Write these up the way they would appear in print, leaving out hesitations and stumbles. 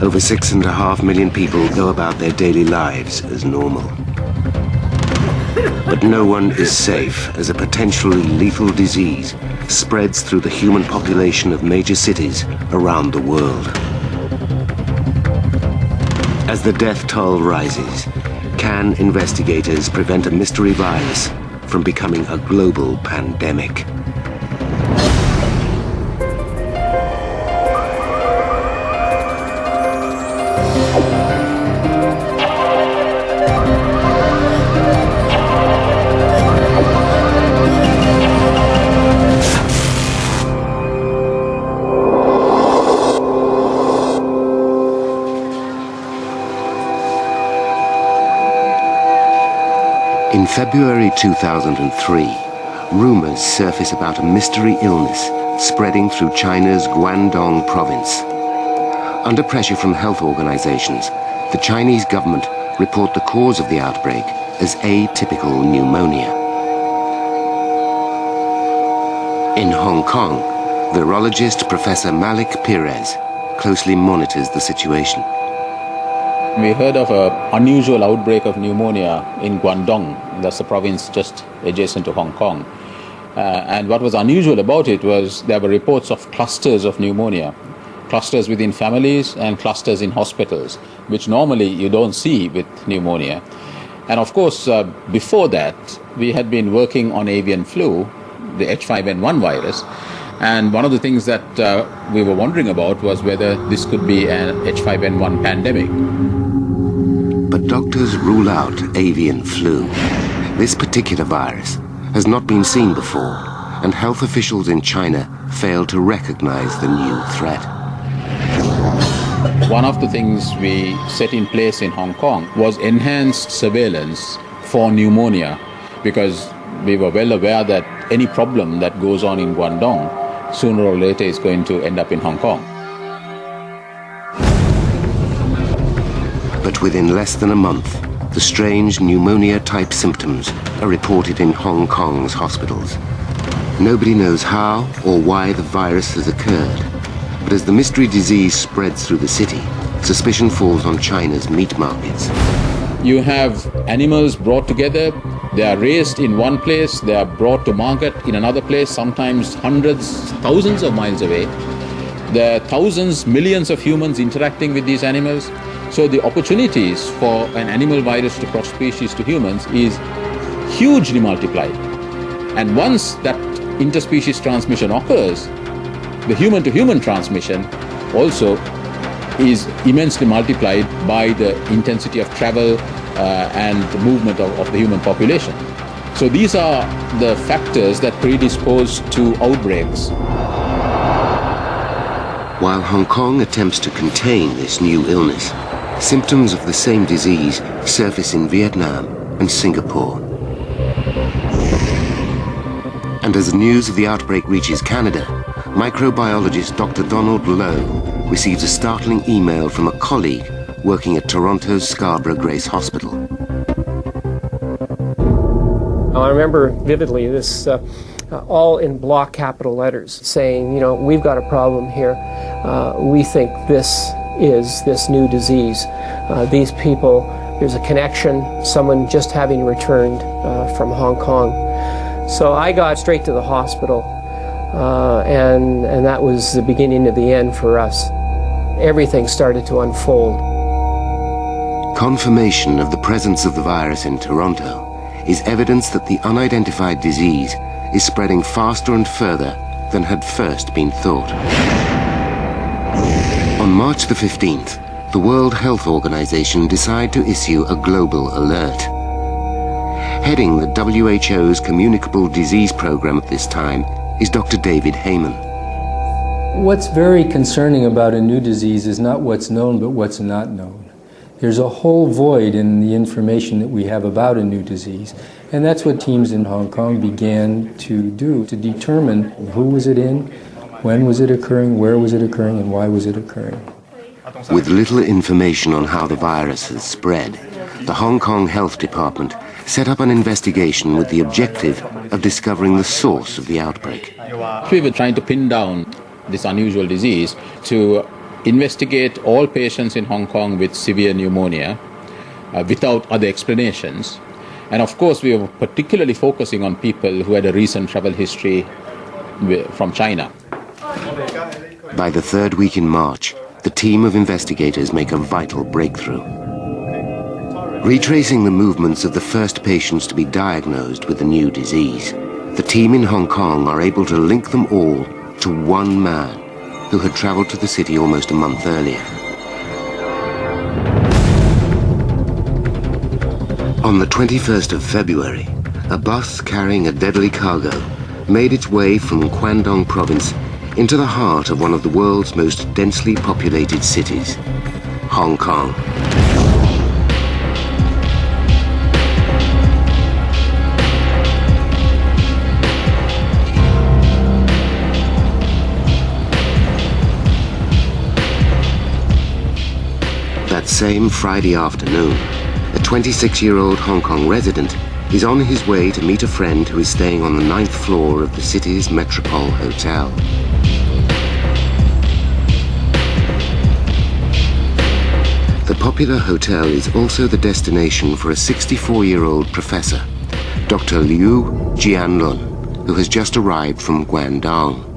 over 6.5 million people go about their daily lives as normal. But no one is safe as a potentially lethal disease spreads through the human population of major cities around the world. As the death toll rises, can investigators prevent a mystery virus from becoming a global pandemic? In February 2003, rumors surface about a mystery illness spreading through China's Guangdong province. Under pressure from health organizations, the Chinese government report the cause of the outbreak as atypical pneumonia. In Hong Kong, virologist Professor Malik Perez closely monitors the situation. We heard of an unusual outbreak of pneumonia in Guangdong, that's the province just adjacent to Hong Kong. And what was unusual about it was there were reports of clusters of pneumonia, clusters within families and clusters in hospitals, which normally you don't see with pneumonia. And of course, before that, we had been working on avian flu, the H5N1 virus, and one of the things that we were wondering about was whether this could be an H5N1 pandemic. But doctors rule out avian flu. This particular virus has not been seen before, and health officials in China fail to recognize the new threat. One of the things we set in place in Hong Kong was enhanced surveillance for pneumonia, because we were well aware that any problem that goes on in Guangdong sooner or later is going to end up in Hong Kong. But within less than a month, the strange pneumonia-type symptoms are reported in Hong Kong's hospitals. Nobody knows how or why the virus has occurred, but as the mystery disease spreads through the city, suspicion falls on China's meat markets. You have animals brought together, they are raised in one place, they are brought to market in another place, sometimes hundreds, thousands of miles away. There are thousands, millions of humans interacting with these animals. So the opportunities for an animal virus to cross species to humans is hugely multiplied. And once that interspecies transmission occurs, the human-to-human transmission also is immensely multiplied by the intensity of travel and the movement of the human population. So these are the factors that predispose to outbreaks. While Hong Kong attempts to contain this new illness, symptoms of the same disease surface in Vietnam and Singapore. And as news of the outbreak reaches Canada, microbiologist Dr. Donald Lowe receives a startling email from a colleague working at Toronto's Scarborough Grace Hospital. I remember vividly this all in block capital letters saying, you know, we've got a problem here. We think this is this new disease. These people, there's a connection, someone just having returned from Hong Kong. So I got straight to the hospital, and that was the beginning of the end for us. Everything started to unfold. Confirmation of the presence of the virus in Toronto is evidence that the unidentified disease is spreading faster and further than had first been thought. On March the 15th, the World Health Organization decided to issue a global alert. Heading the WHO's Communicable Disease Program at this time is Dr. David Heyman. What's very concerning about a new disease is not what's known, but what's not known. There's a whole void in the information that we have about a new disease. And that's what teams in Hong Kong began to do, to determine who was it in, when was it occurring, where was it occurring, and why was it occurring. With little information on how the virus has spread, the Hong Kong Health Department set up an investigation with the objective of discovering the source of the outbreak. We were trying to pin down this unusual disease to investigate all patients in Hong Kong with severe pneumonia without other explanations. And of course, we were particularly focusing on people who had a recent travel history from China. By the third week in March, the team of investigators make a vital breakthrough. Retracing the movements of the first patients to be diagnosed with the new disease, the team in Hong Kong are able to link them all to one man who had traveled to the city almost a month earlier. On the 21st of February, a bus carrying a deadly cargo made its way from Guangdong province into the heart of one of the world's most densely populated cities, Hong Kong. That same Friday afternoon, a 26-year-old Hong Kong resident is on his way to meet a friend who is staying on the 9th floor of the city's Metropole Hotel. The popular hotel is also the destination for a 64-year-old professor, Dr. Liu Jianlun, who has just arrived from Guangdong.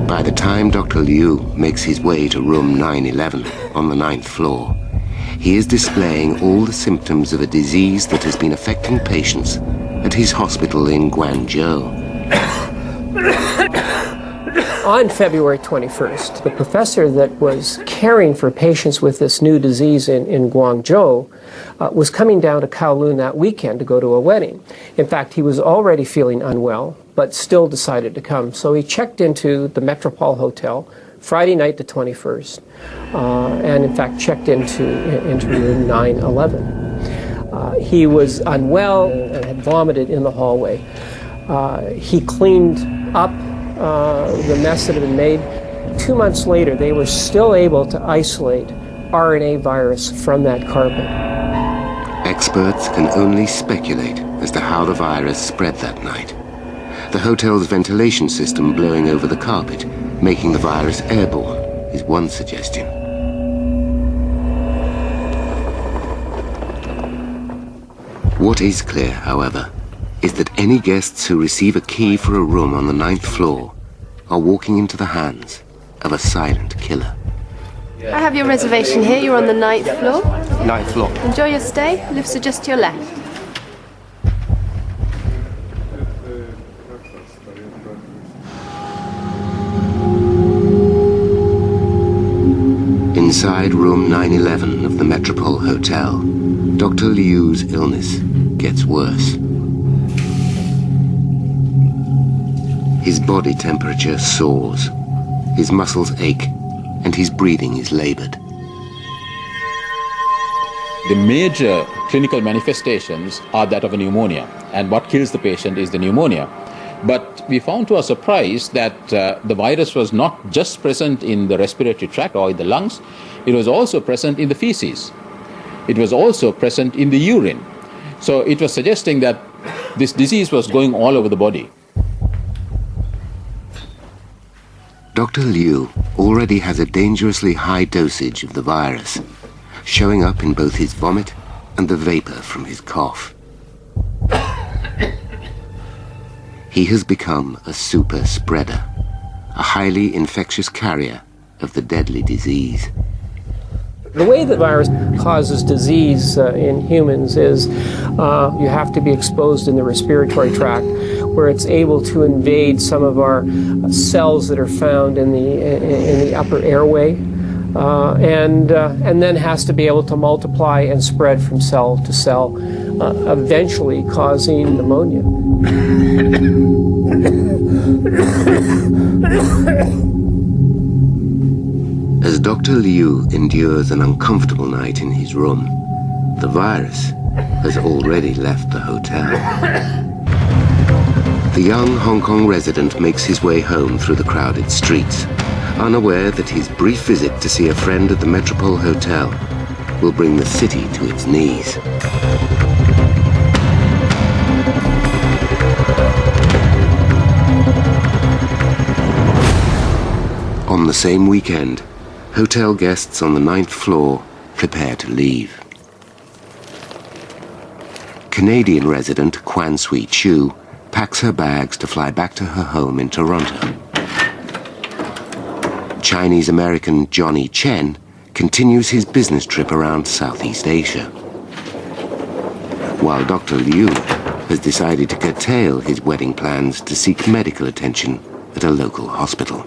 By the time Dr. Liu makes his way to room 911 on the 9th floor, he is displaying all the symptoms of a disease that has been affecting patients at his hospital in Guangzhou. On February 21st, the professor that was caring for patients with this new disease in Guangzhou was coming down to Kowloon that weekend to go to a wedding. In fact, he was already feeling unwell, but still decided to come. So he checked into the Metropole Hotel Friday night the 21st, and in fact checked into room 911. He was unwell and had vomited in the hallway. He cleaned up the mess that had been made. 2 months later, they were still able to isolate RNA virus from that carpet. Experts can only speculate as to how the virus spread that night. The hotel's ventilation system blowing over the carpet, making the virus airborne, is one suggestion. What is clear, however, is that any guests who receive a key for a room on the 9th floor are walking into the hands of a silent killer. I have your reservation here. You're on the 9th floor. 9th floor. Enjoy your stay. Lifts are just to your left. Inside room 911 of the Metropole Hotel, Dr. Liu's illness gets worse. His body temperature soars, his muscles ache, and his breathing is labored. The major clinical manifestations are that of a pneumonia, and what kills the patient is the pneumonia. But we found to our surprise that the virus was not just present in the respiratory tract or in the lungs, it was also present in the feces. It was also present in the urine. So it was suggesting that this disease was going all over the body. Dr. Liu already has a dangerously high dosage of the virus, showing up in both his vomit and the vapor from his cough. He has become a super spreader, a highly infectious carrier of the deadly disease. The way the virus causes disease in humans is you have to be exposed in the respiratory tract, where it's able to invade some of our cells that are found in the upper airway, and then has to be able to multiply and spread from cell to cell, eventually causing pneumonia. As Dr. Liu endures an uncomfortable night in his room, the virus has already left the hotel. The young Hong Kong resident makes his way home through the crowded streets, unaware that his brief visit to see a friend at the Metropole Hotel will bring the city to its knees. On the same weekend, hotel guests on the 9th floor prepare to leave. Canadian resident Kwan Sui Chu packs her bags to fly back to her home in Toronto. Chinese-American Johnny Chen continues his business trip around Southeast Asia, while Dr. Liu has decided to curtail his wedding plans to seek medical attention at a local hospital.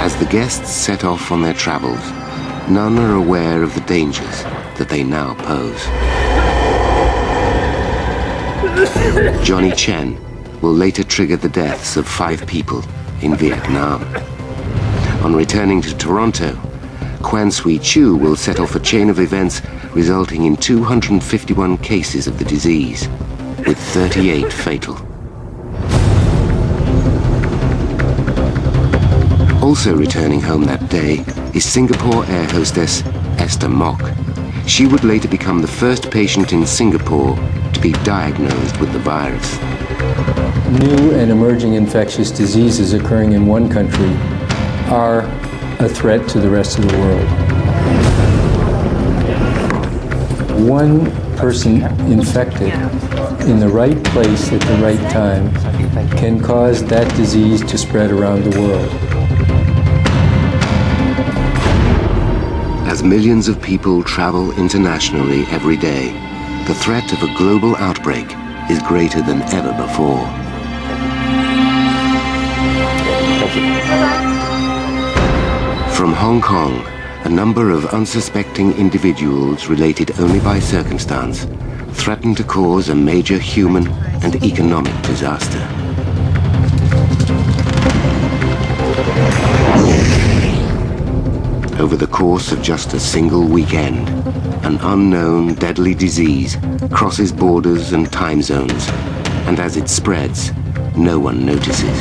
As the guests set off on their travels, none are aware of the dangers that they now pose. Johnny Chen will later trigger the deaths of 5 people in Vietnam. On returning to Toronto, Kwan Sui Chu will set off a chain of events resulting in 251 cases of the disease, with 38 fatal. Also returning home that day is Singapore air hostess Esther Mok. She would later become the first patient in Singapore to be diagnosed with the virus. New and emerging infectious diseases occurring in one country are a threat to the rest of the world. One person infected in the right place at the right time can cause that disease to spread around the world. As millions of people travel internationally every day, the threat of a global outbreak is greater than ever before. From Hong Kong, a number of unsuspecting individuals related only by circumstance threaten to cause a major human and economic disaster. Over the course of just a single weekend, an unknown deadly disease crosses borders and time zones, and as it spreads, no one notices.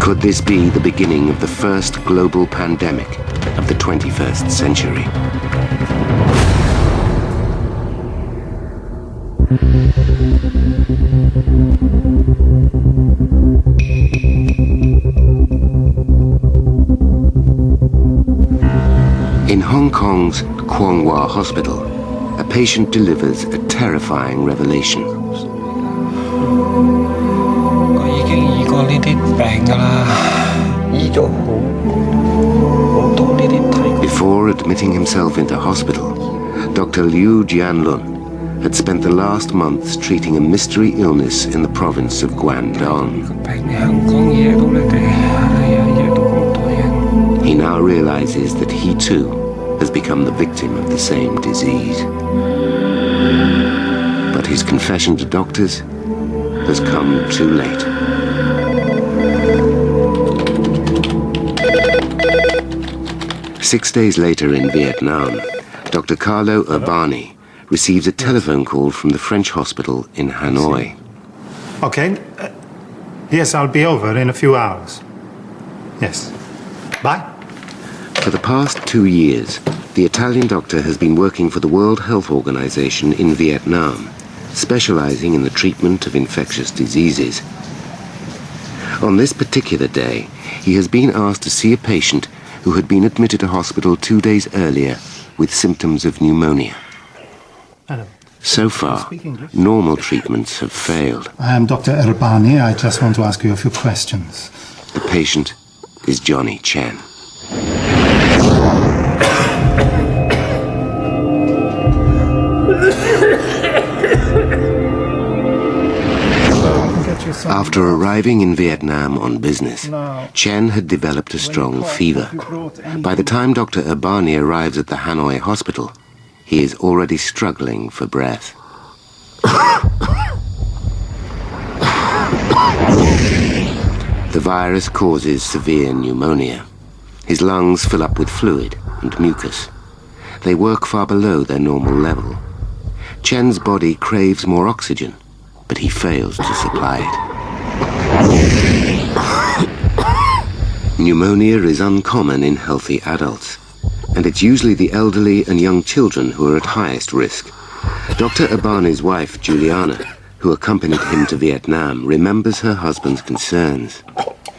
Could this be the beginning of the first global pandemic of the 21st century? In Hong Kong's Kwong Wah Hospital, a patient delivers a terrifying revelation. Before admitting himself into hospital, Dr. Liu Jianlun had spent the last months treating a mystery illness in the province of Guangdong. He now realizes that he too has become the victim of the same disease. But his confession to doctors has come too late. Six days later in Vietnam, Dr. Carlo Urbani receives a telephone call from the French hospital in Hanoi. Okay. Yes, I'll be over in a few hours. Yes. Bye. For the past 2 years, the Italian doctor has been working for the World Health Organization in Vietnam, specializing in the treatment of infectious diseases. On this particular day, he has been asked to see a patient who had been admitted to hospital 2 days earlier with symptoms of pneumonia. Hello. So far, normal treatments have failed. I am Dr. Urbani. I just want to ask you a few questions. The patient is Johnny Chen. After arriving in Vietnam on business, Chen had developed a strong fever. By the time Dr. Urbani arrives at the Hanoi hospital, he is already struggling for breath. The virus causes severe pneumonia. His lungs fill up with fluid and mucus. They work far below their normal level. Chen's body craves more oxygen, but he fails to supply it. Pneumonia is uncommon in healthy adults, and it's usually the elderly and young children who are at highest risk. Dr. Abani's wife, Juliana, who accompanied him to Vietnam, remembers her husband's concerns.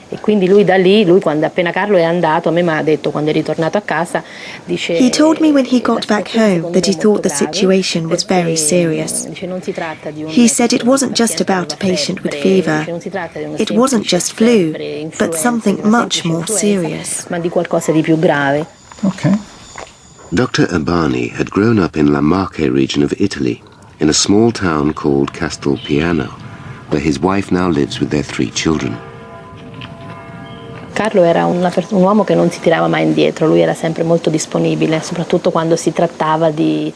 E quindi lui da lì, quando appena Carlo è andato, a me mi ha detto quando è ritornato a casa, dice. He told me when he got back home that he thought the situation was very serious. He said it wasn't just about a patient with fever. It wasn't just flu, but something much more serious. Ma di qualcosa di più grave. Okay. Dr. Abani had grown up in La Marche region of Italy, in a small town called Castelpiano, where his wife now lives with their 3 children. Carlo era un uomo che non si tirava mai indietro, lui era sempre molto disponibile, soprattutto quando si trattava di.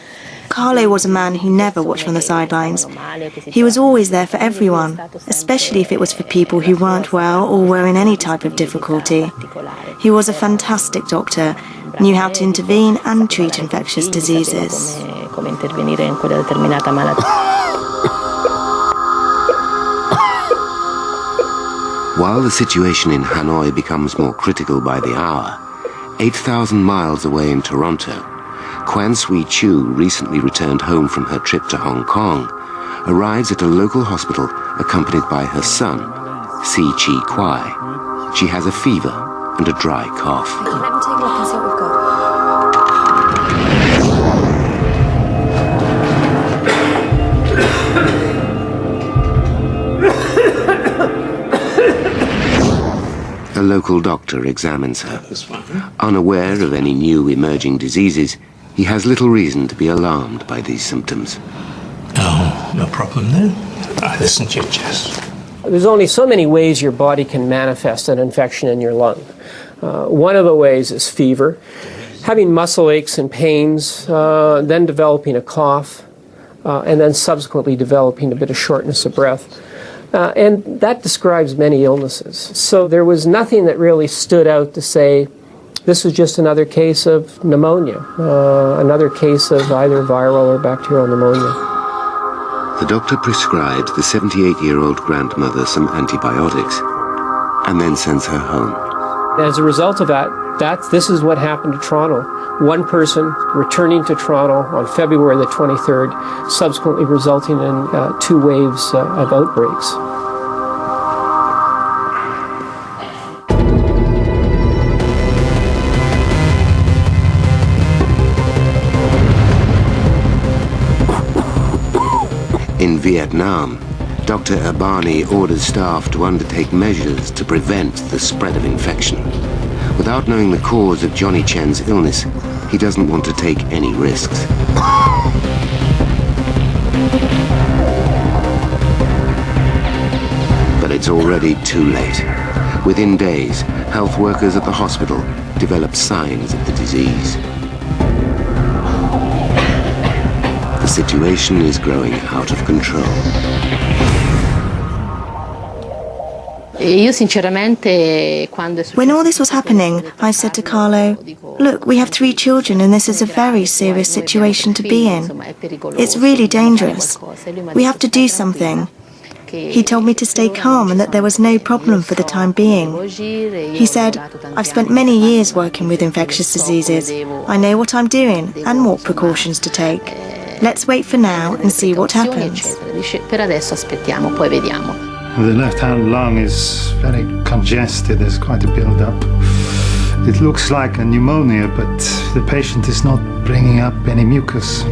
Carlo was a man who never watched from the sidelines. He was always there for everyone, especially if it was for people who weren't well or were in any type of difficulty. He was a fantastic doctor, knew how to intervene and treat infectious diseases. Come intervenire in quella determinata malattia. While the situation in Hanoi becomes more critical by the hour, 8,000 miles away in Toronto, Quan Sui Chu, recently returned home from her trip to Hong Kong, arrives at a local hospital accompanied by her son, Si Chi Kwai. She has a fever and a dry cough. Let me take a look and see what we've got. A local doctor examines her. Unaware of any new emerging diseases, he has little reason to be alarmed by these symptoms. No problem there. I listen to your chest. There's only so many ways your body can manifest an infection in your lung. One of the ways is fever, having muscle aches and pains, then developing a cough, and then subsequently developing a bit of shortness of breath. And that describes many illnesses. So there was nothing that really stood out to say this was just another case of pneumonia, another case of either viral or bacterial pneumonia. The doctor prescribes the 78-year-old grandmother some antibiotics and then sends her home. As a result of that, this is what happened to Toronto. One person returning to Toronto on February the 23rd, subsequently resulting in 2 waves of outbreaks. In Vietnam, Dr. Abani orders staff to undertake measures to prevent the spread of infection. Without knowing the cause of Johnny Chen's illness, he doesn't want to take any risks. But it's already too late. Within days, health workers at the hospital develop signs of the disease. The situation is growing out of control. When all this was happening, I said to Carlo, look, we have 3 children and this is a very serious situation to be in. It's really dangerous. We have to do something. He told me to stay calm and that there was no problem for the time being. He said, I've spent many years working with infectious diseases. I know what I'm doing and what precautions to take. Let's wait for now and see what happens. The left-hand lung is very congested, there's quite a build-up. It looks like a pneumonia, but the patient is not bringing up any mucus.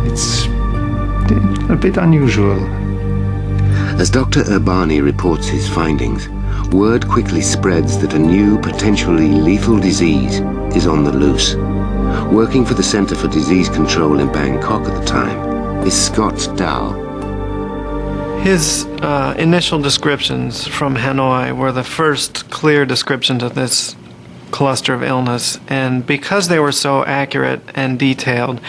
It's a bit unusual. As Dr. Abani reports his findings, word quickly spreads that a new, potentially lethal disease is on the loose. Working for the Center for Disease Control in Bangkok at the time is Scott Dow. His initial descriptions from Hanoi were the first clear descriptions of this cluster of illness, and because they were so accurate and detailed,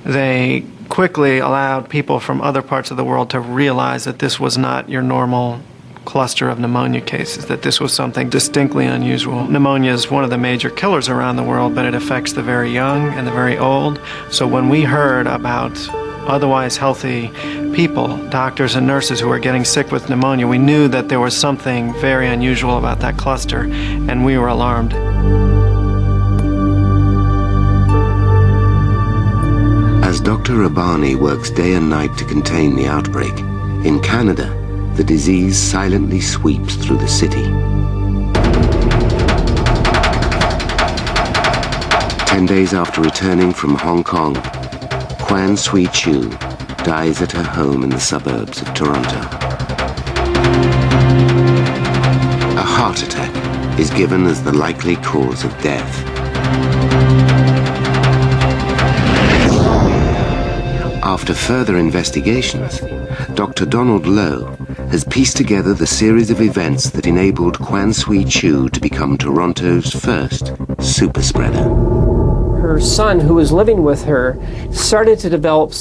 they quickly allowed people from other parts of the world to realize that this was not your normal cluster of pneumonia cases, that this was something distinctly unusual. Pneumonia is one of the major killers around the world, but it affects the very young and the very old. So when we heard about otherwise healthy people, doctors and nurses who were getting sick with pneumonia. We knew that there was something very unusual about that cluster, and we were alarmed. As Dr. Abani works day and night to contain the outbreak, in Canada, the disease silently sweeps through the city. 10 days after returning from Hong Kong, Quan Sui Chu dies at her home in the suburbs of Toronto. A heart attack is given as the likely cause of death. After further investigations, Dr. Donald Lowe has pieced together the series of events that enabled Quan Sui Chu to become Toronto's first super spreader. Her son, who was living with her, started to develop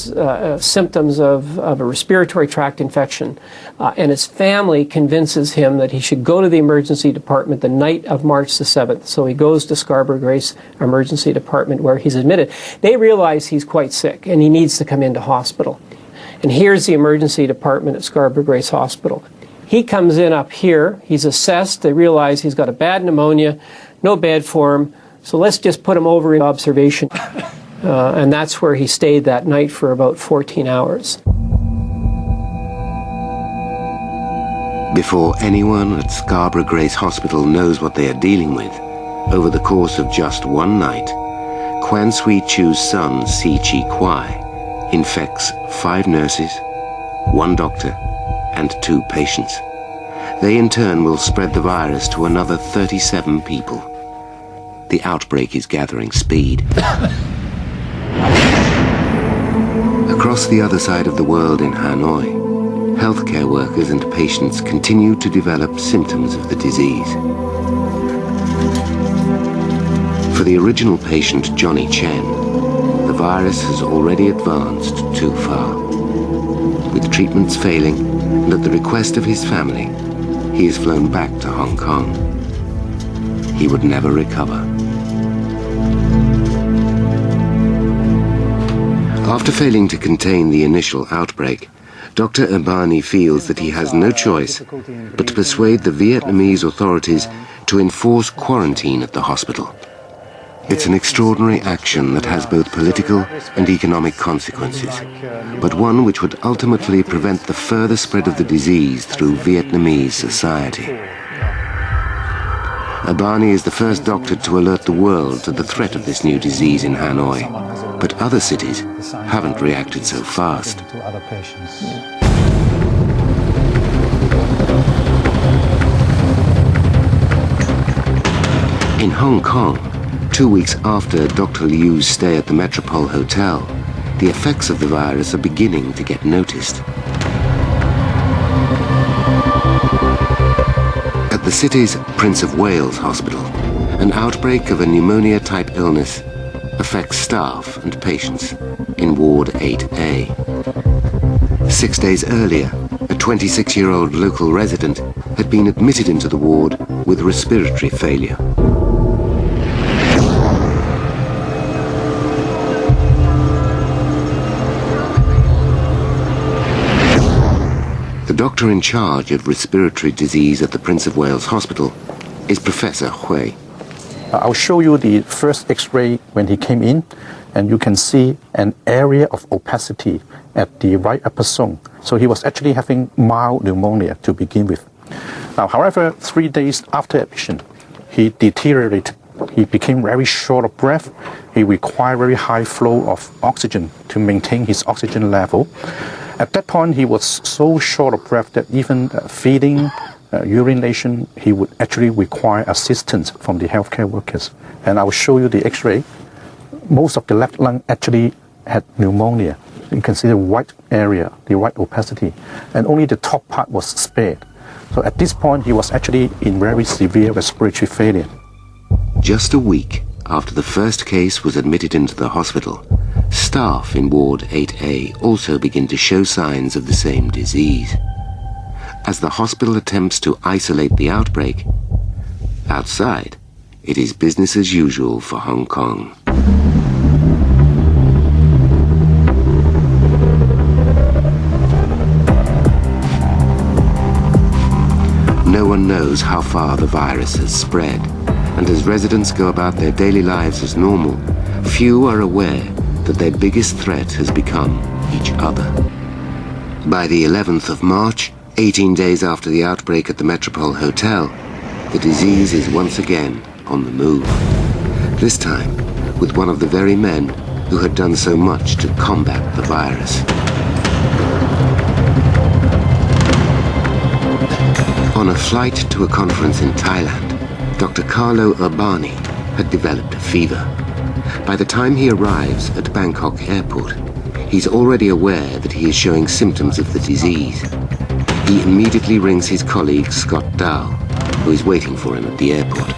symptoms of a respiratory tract infection, and his family convinces him that he should go to the emergency department the night of March the 7th. So he goes to Scarborough Grace Emergency Department, where he's admitted. They realize he's quite sick and he needs to come into hospital. And here's the emergency department at Scarborough Grace Hospital. He comes in up here, he's assessed, they realize he's got a bad pneumonia, no bed for him, so let's just put him over in observation. And that's where he stayed that night for about 14 hours. Before anyone at Scarborough Grace Hospital knows what they are dealing with, over the course of just one night, Quan Sui Chu's son, Si Chi Kwai, infects 5 nurses, 1 doctor, and 2 patients. They in turn will spread the virus to another 37 people. The outbreak is gathering speed. Across the other side of the world in Hanoi, healthcare workers and patients continue to develop symptoms of the disease. For the original patient, Johnny Chen, the virus has already advanced too far. With treatments failing, and at the request of his family, he is flown back to Hong Kong. He would never recover. After failing to contain the initial outbreak, Dr. Abani feels that he has no choice but to persuade the Vietnamese authorities to enforce quarantine at the hospital. It's an extraordinary action that has both political and economic consequences, but one which would ultimately prevent the further spread of the disease through Vietnamese society. Abani is the first doctor to alert the world to the threat of this new disease in Hanoi, but other cities haven't reacted so fast. In Hong Kong, 2 weeks after Dr. Liu's stay at the Metropole Hotel, the effects of the virus are beginning to get noticed. At the city's Prince of Wales Hospital, an outbreak of a pneumonia-type illness affects staff and patients in Ward 8A. 6 days earlier, a 26-year-old local resident had been admitted into the ward with respiratory failure. The doctor in charge of respiratory disease at the Prince of Wales Hospital is Professor Hui. I'll show you the first X-ray when he came in, and you can see an area of opacity at the right upper zone. So he was actually having mild pneumonia to begin with. Now, however, 3 days after admission, he deteriorated. He became very short of breath. He required very high flow of oxygen to maintain his oxygen level. At that point, he was so short of breath that even feeding, urination, he would actually require assistance from the healthcare workers. And I will show you the X-ray. Most of the left lung actually had pneumonia. You can see the white area, the white opacity, and only the top part was spared. So at this point, he was actually in very severe respiratory failure. Just a week after the first case was admitted into the hospital, staff in Ward 8A also begin to show signs of the same disease. As the hospital attempts to isolate the outbreak, outside, it is business as usual for Hong Kong. one knows how far the virus has spread, and as residents go about their daily lives as normal, few are aware that their biggest threat has become each other. By the 11th of March, 18 days after the outbreak at the Metropole Hotel, the disease is once again on the move. This time, with one of the very men who had done so much to combat the virus. On a flight to a conference in Thailand, Dr. Carlo Urbani had developed a fever. By the time he arrives at Bangkok airport, he's already aware that he is showing symptoms of the disease. He immediately rings his colleague Scott Dow, who is waiting for him at the airport.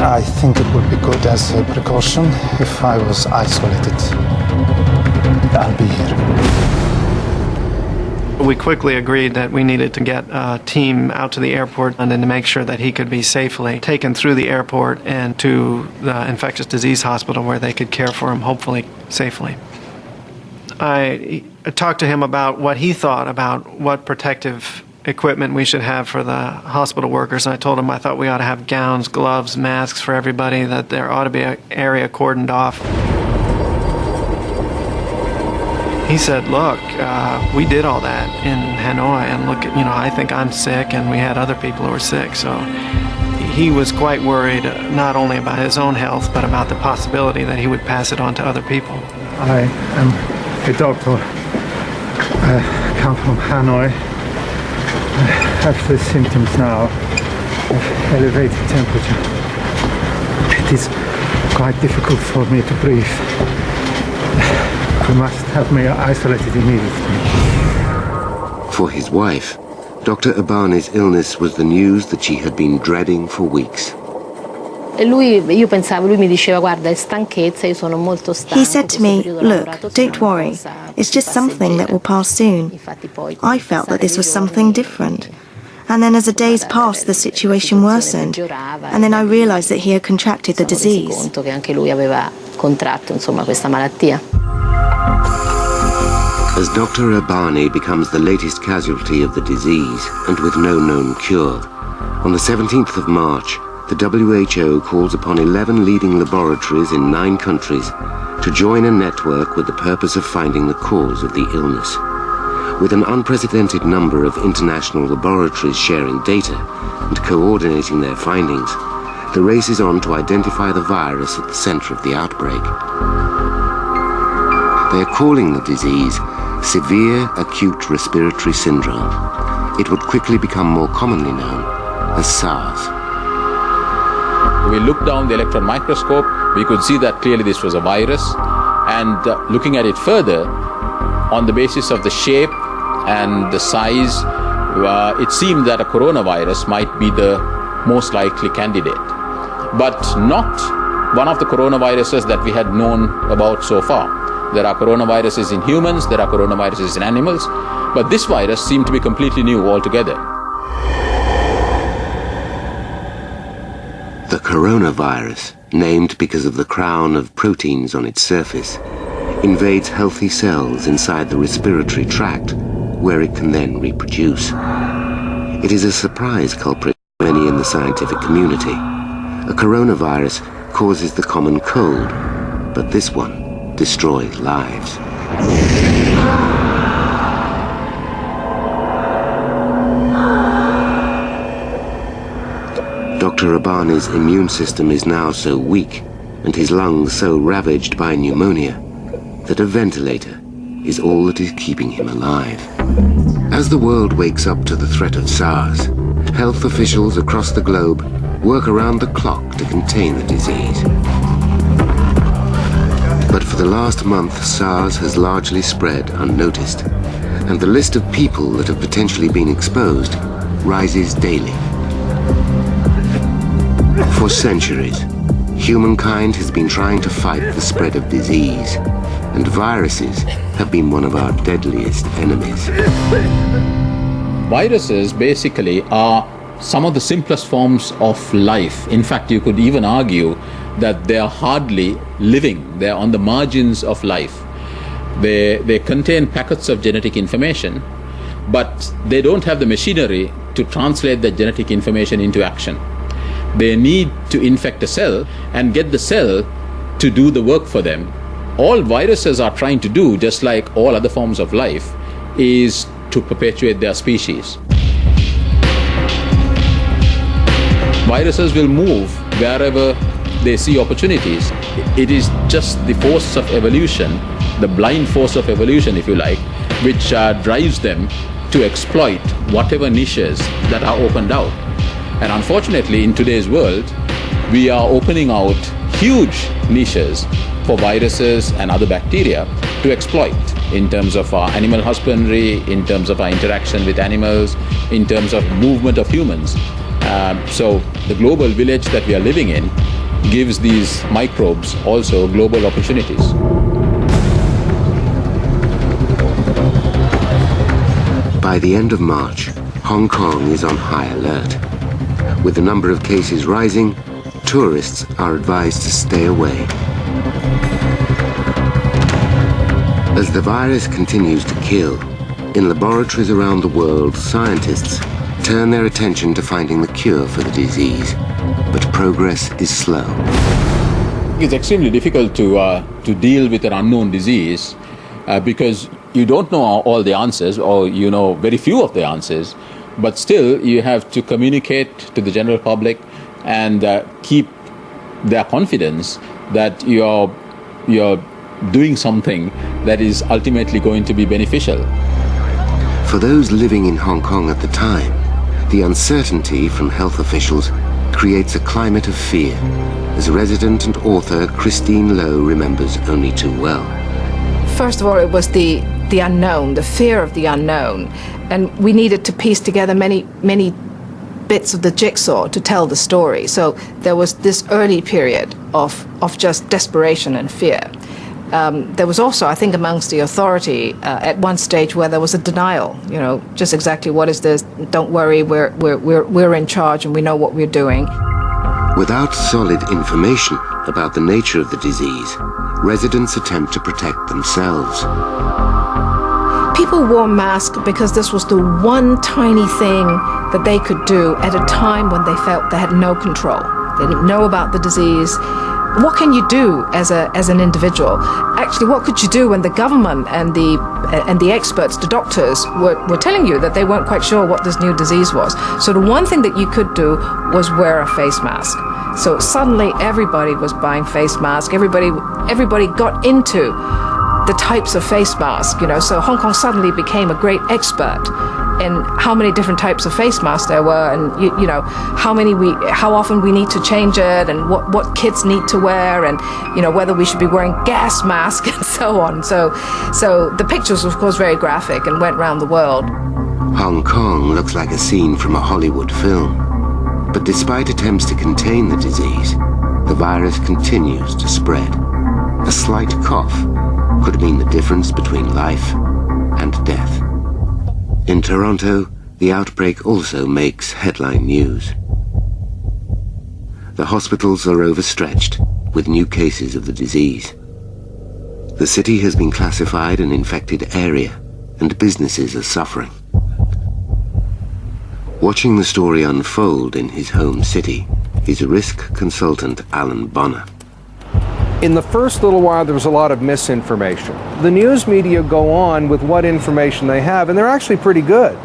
I think it would be good as a precaution if I was isolated. I'll be here. We quickly agreed that we needed to get a team out to the airport and then to make sure that he could be safely taken through the airport and to the infectious disease hospital where they could care for him, hopefully safely. I talked to him about what he thought about what protective equipment we should have for the hospital workers. And I told him I thought we ought to have gowns, gloves, masks for everybody, that there ought to be an area cordoned off. He said, look, we did all that in Hanoi, and look, I think I'm sick, and we had other people who were sick. So he was quite worried, not only about his own health, but about the possibility that he would pass it on to other people. I am a doctor. I come from Hanoi. I have the symptoms now of elevated temperature. It is quite difficult for me to breathe. You must have me isolated immediately. For his wife, Dr. Urbani's illness was the news that she had been dreading for weeks. He said to me, look, don't worry, it's just something that will pass soon. I felt that this was something different. And then as the days passed, the situation worsened. And then I realized that he had contracted the disease. As Dr. Urbani becomes the latest casualty of the disease, and with no known cure, on the 17th of March, the WHO calls upon 11 leading laboratories in 9 countries to join a network with the purpose of finding the cause of the illness. With an unprecedented number of international laboratories sharing data and coordinating their findings, the race is on to identify the virus at the center of the outbreak. They are calling the disease severe acute respiratory syndrome. It would quickly become more commonly known as SARS. We looked down the electron microscope, we could see that clearly this was a virus, and looking at it further, on the basis of the shape and the size, it seemed that a coronavirus might be the most likely candidate, but not one of the coronaviruses that we had known about so far. There are coronaviruses in humans, there are coronaviruses in animals, but this virus seemed to be completely new altogether. The coronavirus, named because of the crown of proteins on its surface, invades healthy cells inside the respiratory tract, where it can then reproduce. It is a surprise culprit to many in the scientific community. A coronavirus causes the common cold, but this one destroys lives. Dr. Urbani's immune system is now so weak and his lungs so ravaged by pneumonia that a ventilator is all that is keeping him alive. As the world wakes up to the threat of SARS, health officials across the globe work around the clock to contain the disease. But for the last month, SARS has largely spread unnoticed, and the list of people that have potentially been exposed rises daily. For centuries, humankind has been trying to fight the spread of disease, and viruses have been one of our deadliest enemies. Viruses basically are some of the simplest forms of life. In fact, you could even argue that they are hardly living. They are on the margins of life. They contain packets of genetic information, but they don't have the machinery to translate that genetic information into action. They need to infect a cell and get the cell to do the work for them. All viruses are trying to do, just like all other forms of life, is to perpetuate their species. Viruses will move wherever they see opportunities. It is just the force of evolution, the blind force of evolution, if you like, which drives them to exploit whatever niches that are opened out. And unfortunately, in today's world, we are opening out huge niches for viruses and other bacteria to exploit in terms of our animal husbandry, in terms of our interaction with animals, in terms of movement of humans. So the global village that we are living in gives these microbes also global opportunities. By the end of March, Hong Kong is on high alert. With the number of cases rising, tourists are advised to stay away. As the virus continues to kill, in laboratories around the world, scientists turn their attention to finding the cure for the disease, but progress is slow. It's extremely difficult to deal with an unknown disease because you don't know all the answers, or you know very few of the answers, but still you have to communicate to the general public and keep their confidence that you're doing something that is ultimately going to be beneficial. For those living in Hong Kong at the time, the uncertainty from health officials creates a climate of fear, as resident and author Christine Lowe remembers only too well. First of all, it was the unknown, the fear of the unknown, and we needed to piece together many bits of the jigsaw to tell the story. So there was this early period of just desperation and fear. There was also, I think, amongst the authority at one stage where there was a denial. You know, just exactly what is this? Don't worry, we're in charge and we know what we're doing. Without solid information about the nature of the disease, residents attempt to protect themselves. People wore masks because this was the one tiny thing that they could do at a time when they felt they had no control. They didn't know about the disease. What can you do as an individual? Actually, what could you do when the government and the experts, the doctors, were telling you that they weren't quite sure what this new disease was? So the one thing that you could do was wear a face mask. So suddenly everybody was buying face masks. Everybody got into the types of face masks, you know. So Hong Kong suddenly became a great expert in how many different types of face masks there were, and you know how often we need to change it, and what kids need to wear, and you know whether we should be wearing gas masks and so on. So the pictures, of course, very graphic and went round the world. Hong Kong looks like a scene from a Hollywood film, but despite attempts to contain the disease, the virus continues to spread. A slight cough could mean the difference between life and death. In Toronto, the outbreak also makes headline news. The hospitals are overstretched with new cases of the disease. The city has been classified an infected area, and businesses are suffering. Watching the story unfold in his home city is risk consultant Alan Bonner. In the first little while, there was a lot of misinformation. The news media go on with what information they have, and they're actually pretty good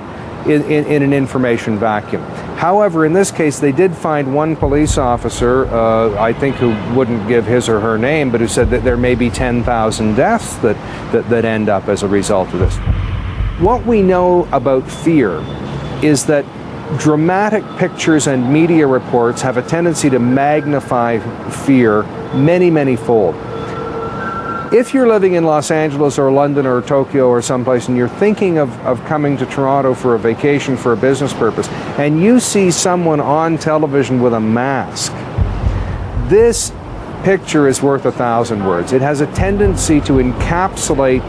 in an information vacuum. However, in this case, they did find one police officer, I think, who wouldn't give his or her name, but who said that there may be 10,000 deaths that end up as a result of this. What we know about fear is that dramatic pictures and media reports have a tendency to magnify fear many-fold. If you're living in Los Angeles or London or Tokyo or someplace and you're thinking of coming to Toronto for a vacation for a business purpose, and you see someone on television with a mask, this picture is worth 1,000 words. It has a tendency to encapsulate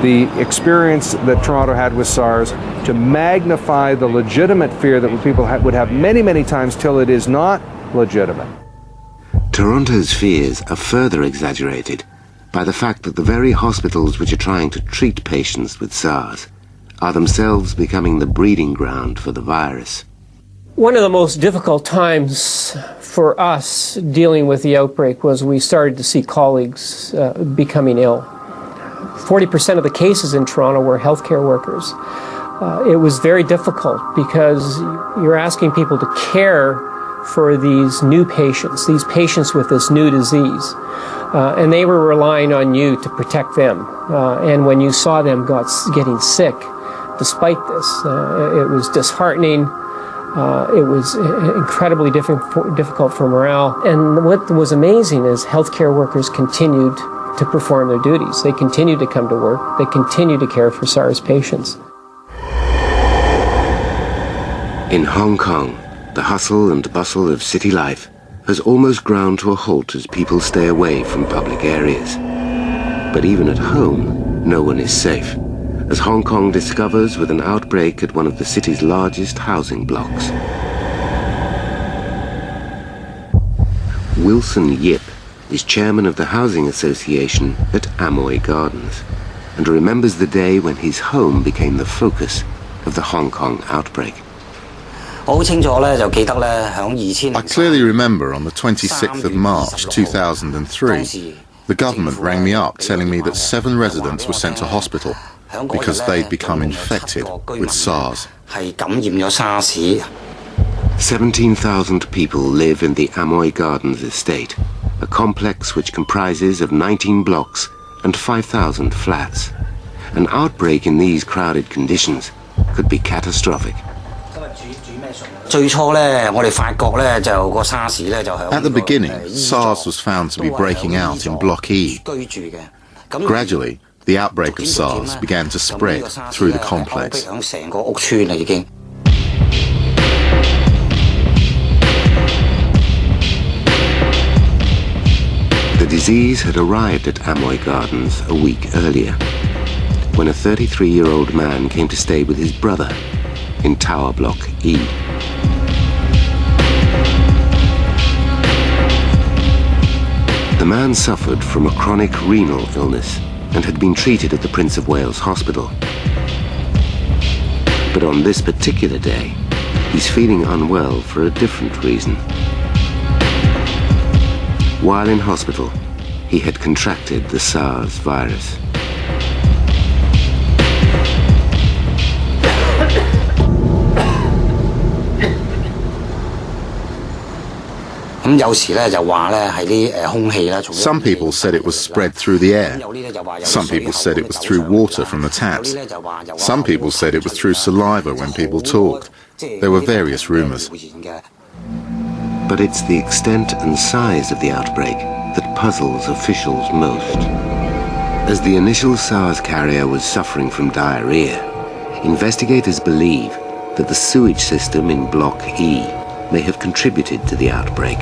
the experience that Toronto had with SARS, to magnify the legitimate fear that people would have many times till it is not legitimate. Toronto's fears are further exaggerated by the fact that the very hospitals which are trying to treat patients with SARS are themselves becoming the breeding ground for the virus. One of the most difficult times for us dealing with the outbreak was we started to see colleagues becoming ill. 40% of the cases in Toronto were healthcare workers. It was very difficult because you're asking people to care for these new patients, these patients with this new disease. And they were relying on you to protect them. And when you saw them getting sick, despite this, it was disheartening. It was incredibly difficult for morale. And what was amazing is healthcare workers continued to perform their duties. They continued to come to work. They continued to care for SARS patients. In Hong Kong, the hustle and bustle of city life has almost ground to a halt as people stay away from public areas. But even at home, no one is safe, as Hong Kong discovers with an outbreak at one of the city's largest housing blocks. Wilson Yip is chairman of the Housing Association at Amoy Gardens and remembers the day when his home became the focus of the Hong Kong outbreak. I clearly remember on the 26th of March 2003, the government rang me up telling me that 7 residents were sent to hospital because they'd become infected with SARS. 17,000 people live in the Amoy Gardens estate, a complex which comprises of 19 blocks and 5,000 flats. An outbreak in these crowded conditions could be catastrophic. At the beginning, SARS was found to be breaking out in Block E. Gradually, the outbreak of SARS began to spread through the complex. The disease had arrived at Amoy Gardens a week earlier, when a 33-year-old man came to stay with his brother in Tower Block E. The man suffered from a chronic renal illness and had been treated at the Prince of Wales Hospital. But on this particular day, he's feeling unwell for a different reason. While in hospital, he had contracted the SARS virus. Some people said it was spread through the air. Some people said it was through water from the taps. Some people said it was through saliva when people talked. There were various rumors. But it's the extent and size of the outbreak that puzzles officials most. As the initial SARS carrier was suffering from diarrhea, investigators believe that the sewage system in Block E may have contributed to the outbreak.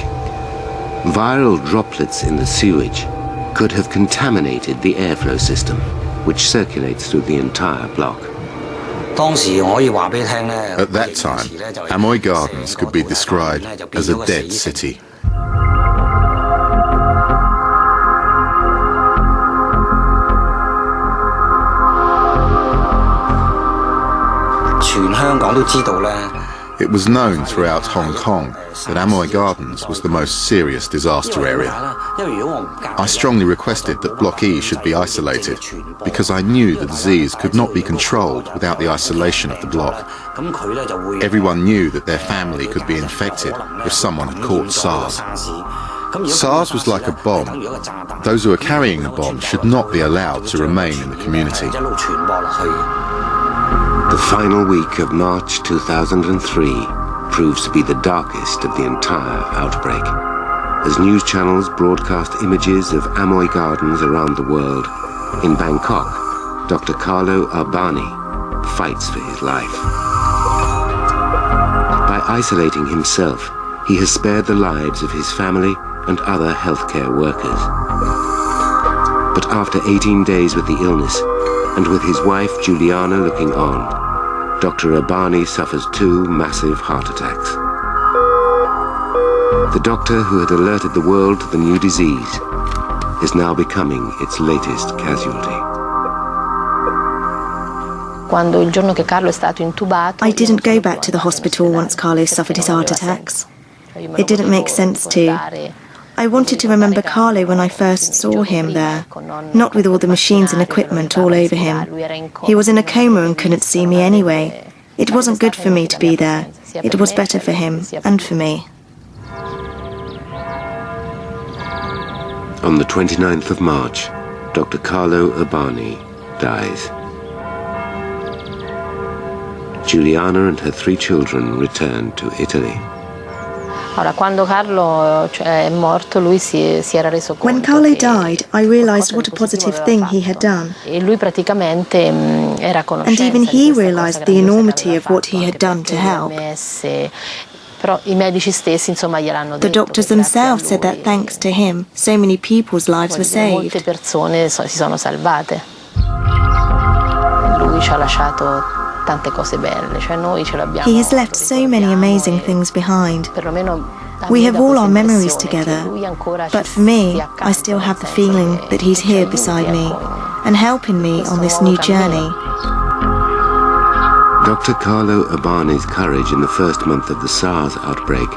Viral droplets in the sewage could have contaminated the airflow system, which circulates through the entire block. At that time, Amoy Gardens could be described as a dead city. It was known throughout Hong Kong that Amoy Gardens was the most serious disaster area. I strongly requested that Block E should be isolated because I knew the disease could not be controlled without the isolation of the block. Everyone knew that their family could be infected if someone had caught SARS. SARS was like a bomb. Those who are carrying the bomb should not be allowed to remain in the community. The final week of March 2003 proves to be the darkest of the entire outbreak, as news channels broadcast images of Amoy Gardens around the world. In Bangkok, Dr. Carlo Urbani fights for his life. By isolating himself, he has spared the lives of his family and other healthcare workers. But after 18 days with the illness, and with his wife Juliana looking on, Dr. Urbani suffers 2 massive heart attacks. The doctor who had alerted the world to the new disease is now becoming its latest casualty. I didn't go back to the hospital once Carlo suffered his heart attacks. It didn't make sense to. I wanted to remember Carlo when I first saw him there, not with all the machines and equipment all over him. He was in a coma and couldn't see me anyway. It wasn't good for me to be there. It was better for him and for me. On the 29th of March, Dr. Carlo Urbani dies. Giuliana and her 3 children returned to Italy. When Carlo died, I realised what a positive thing he had done. And even he realised the enormity of what he had done to help. The doctors themselves said that thanks to him, so many people's lives were saved. He has left so many amazing things behind. We have all our memories together, but for me, I still have the feeling that he's here beside me and helping me on this new journey. Dr. Carlo Urbani's courage in the first month of the SARS outbreak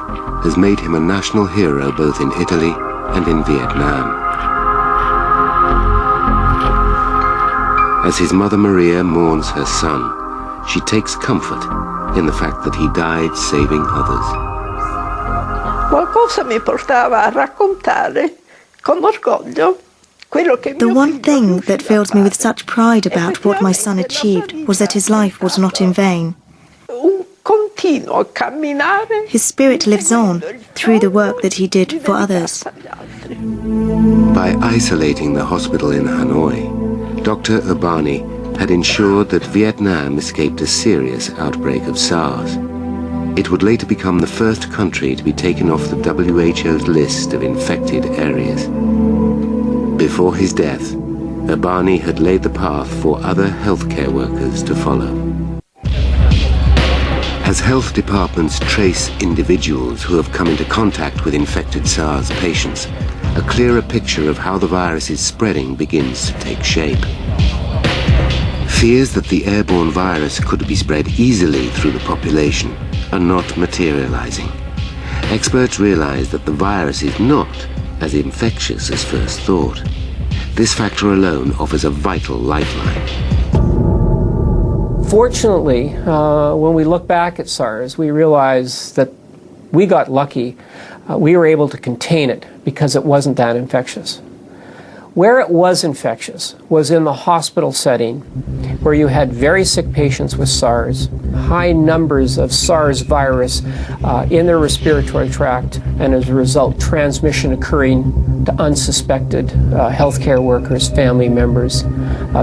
has made him a national hero both in Italy and in Vietnam. As his mother Maria mourns her son, she takes comfort in the fact that he died saving others. Qualcosa mi portava a raccontare con orgoglio. The one thing that filled me with such pride about what my son achieved was that his life was not in vain. His spirit lives on through the work that he did for others. By isolating the hospital in Hanoi, Dr. Urbani had ensured that Vietnam escaped a serious outbreak of SARS. It would later become the first country to be taken off the WHO's list of infected areas. Before his death, Urbani had laid the path for other healthcare workers to follow. As health departments trace individuals who have come into contact with infected SARS patients, a clearer picture of how the virus is spreading begins to take shape. Fears that the airborne virus could be spread easily through the population are not materializing. Experts realize that the virus is not as infectious as first thought. This factor alone offers a vital lifeline. Fortunately, when we look back at SARS, we realize that we got lucky. We were able to contain it because it wasn't that infectious. Where it was infectious was in the hospital setting, where you had very sick patients with SARS, high numbers of SARS virus in their respiratory tract, and as a result, transmission occurring to unsuspected healthcare workers, family members,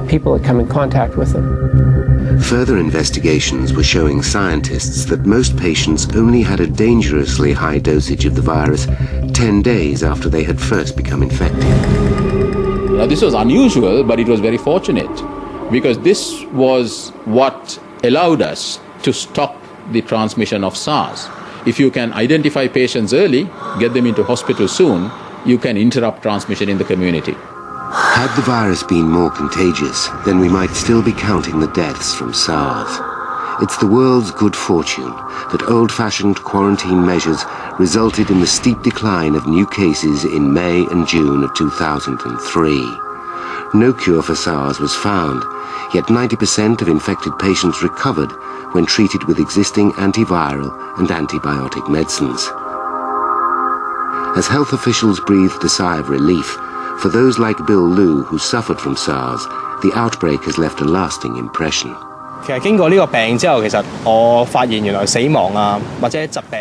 people that come in contact with them. Further investigations were showing scientists that most patients only had a dangerously high dosage of the virus 10 days after they had first become infected. Now, this was unusual, but it was very fortunate, because this was what allowed us to stop the transmission of SARS. If you can identify patients early, get them into hospital soon, you can interrupt transmission in the community. Had the virus been more contagious, then we might still be counting the deaths from SARS. It's the world's good fortune that old-fashioned quarantine measures resulted in the steep decline of new cases in May and June of 2003. No cure for SARS was found, yet 90% of infected patients recovered when treated with existing antiviral and antibiotic medicines. As health officials breathed a sigh of relief, for those like Bill Liu who suffered from SARS, the outbreak has left a lasting impression.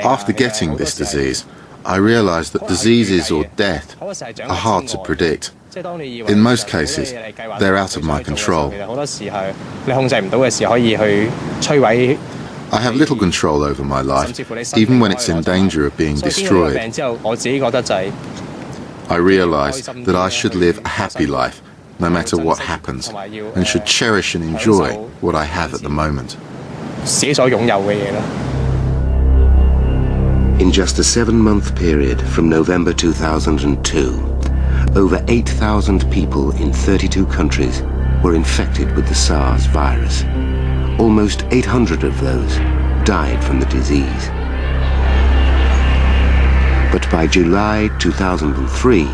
After getting this disease, I realized that diseases or death are hard to predict. In most cases, they're out of my control. I have little control over my life, even when it's in danger of being destroyed. I realized that I should live a happy life, no matter what happens, and should cherish and enjoy what I have at the moment. In just a 7-month period from November 2002, over 8,000 people in 32 countries were infected with the SARS virus. almost 800 of those died from the disease. But by July 2003,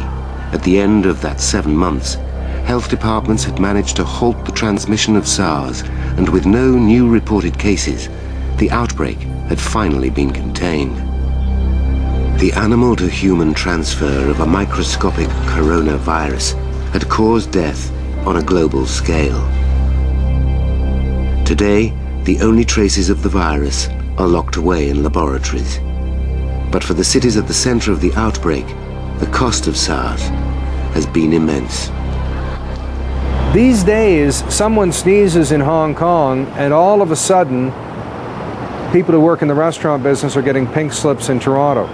at the end of that 7 months, health departments had managed to halt the transmission of SARS, and with no new reported cases, the outbreak had finally been contained. The animal-to-human transfer of a microscopic coronavirus had caused death on a global scale. Today, the only traces of the virus are locked away in laboratories. But for the cities at the center of the outbreak, the cost of SARS has been immense. These days, someone sneezes in Hong Kong, and all of a sudden, people who work in the restaurant business are getting pink slips in Toronto.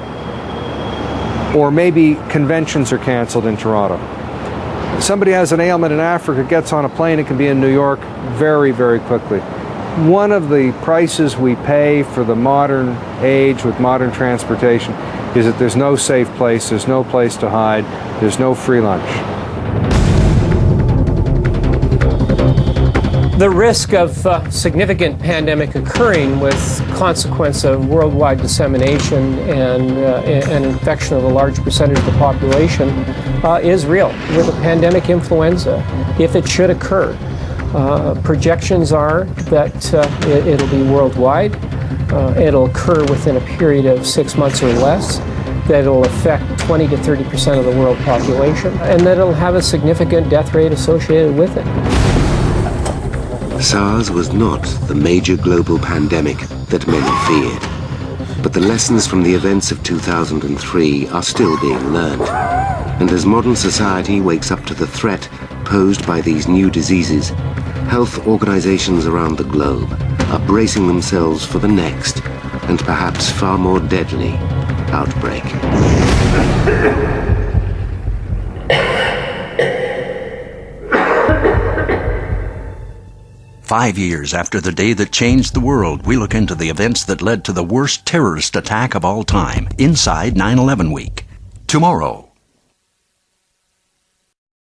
Or maybe conventions are canceled in Toronto. Somebody has an ailment in Africa, gets on a plane, it can be in New York very, very quickly. One of the prices we pay for the modern age with modern transportation is that there's no safe place, there's no place to hide, there's no free lunch. The risk of significant pandemic occurring with consequence of worldwide dissemination and an infection of a large percentage of the population is real. With a pandemic influenza, if it should occur, projections are that it'll be worldwide, it'll occur within a period of 6 months or less, that it'll affect 20 to 30% of the world population, and that it'll have a significant death rate associated with it. SARS was not the major global pandemic that many feared, but the lessons from the events of 2003 are still being learned. And as modern society wakes up to the threat posed by these new diseases, health organizations around the globe are bracing themselves for the next, and perhaps far more deadly, outbreak. 5 years after the day that changed the world, we look into the events that led to the worst terrorist attack of all time, inside 9/11 week. Tomorrow.